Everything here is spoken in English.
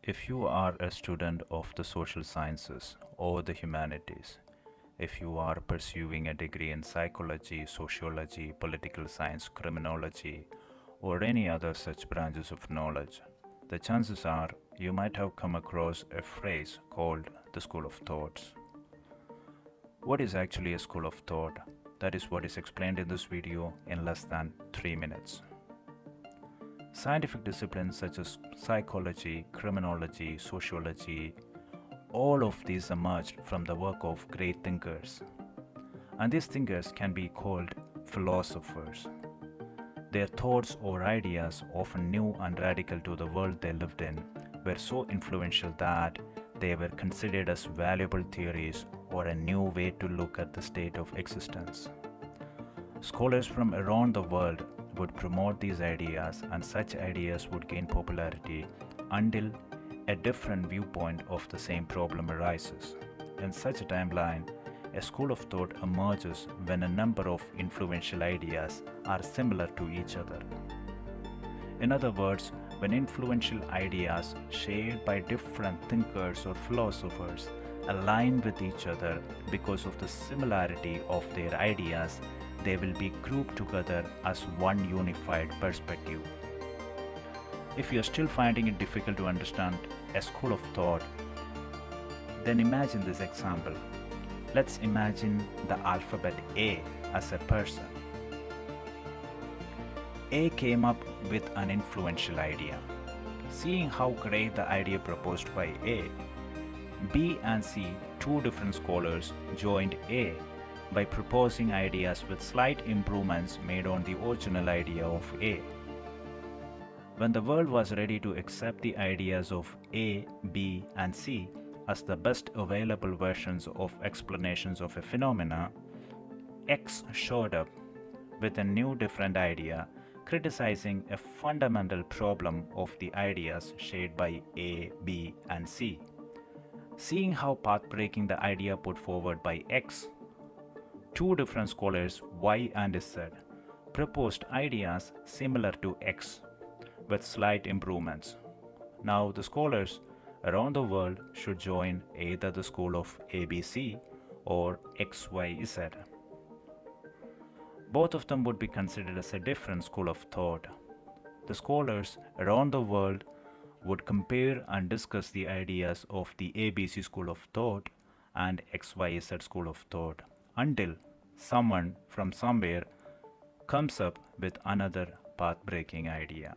If you are a student of the social sciences or the humanities, if you are pursuing a degree in psychology, sociology, political science, criminology, or any other such branches of knowledge, the chances are you might have come across a phrase called the school of thoughts. What is actually a school of thought? That is what is explained in this video in less than 3 minutes. Scientific disciplines such as psychology, criminology, sociology, all of these emerged from the work of great thinkers. And these thinkers can be called philosophers. Their thoughts or ideas, often new and radical to the world they lived in, were so influential that they were considered as valuable theories or a new way to look at the state of existence. Scholars from around the world would promote these ideas, and such ideas would gain popularity until a different viewpoint of the same problem arises. In such a timeline, a school of thought emerges when a number of influential ideas are similar to each other. In other words, when influential ideas shared by different thinkers or philosophers align with each other because of the similarity of their ideas, they will be grouped together as one unified perspective. If you are still finding it difficult to understand a school of thought, then imagine this example. Let's imagine the alphabet A as a person. A came up with an influential idea. Seeing how great the idea proposed by A, B and C, two different scholars, joined A by proposing ideas with slight improvements made on the original idea of A. When the world was ready to accept the ideas of A, B, and C as the best available versions of explanations of a phenomena, X showed up with a new different idea, criticizing a fundamental problem of the ideas shared by A, B, and C. Seeing how path-breaking the idea put forward by X, two different scholars, Y and Z, proposed ideas similar to X with slight improvements. Now the scholars around the world should join either the school of ABC or XYZ. Both of them would be considered as a different school of thought. The scholars around the world would compare and discuss the ideas of the ABC school of thought and XYZ school of thought until someone from somewhere comes up with another path-breaking idea.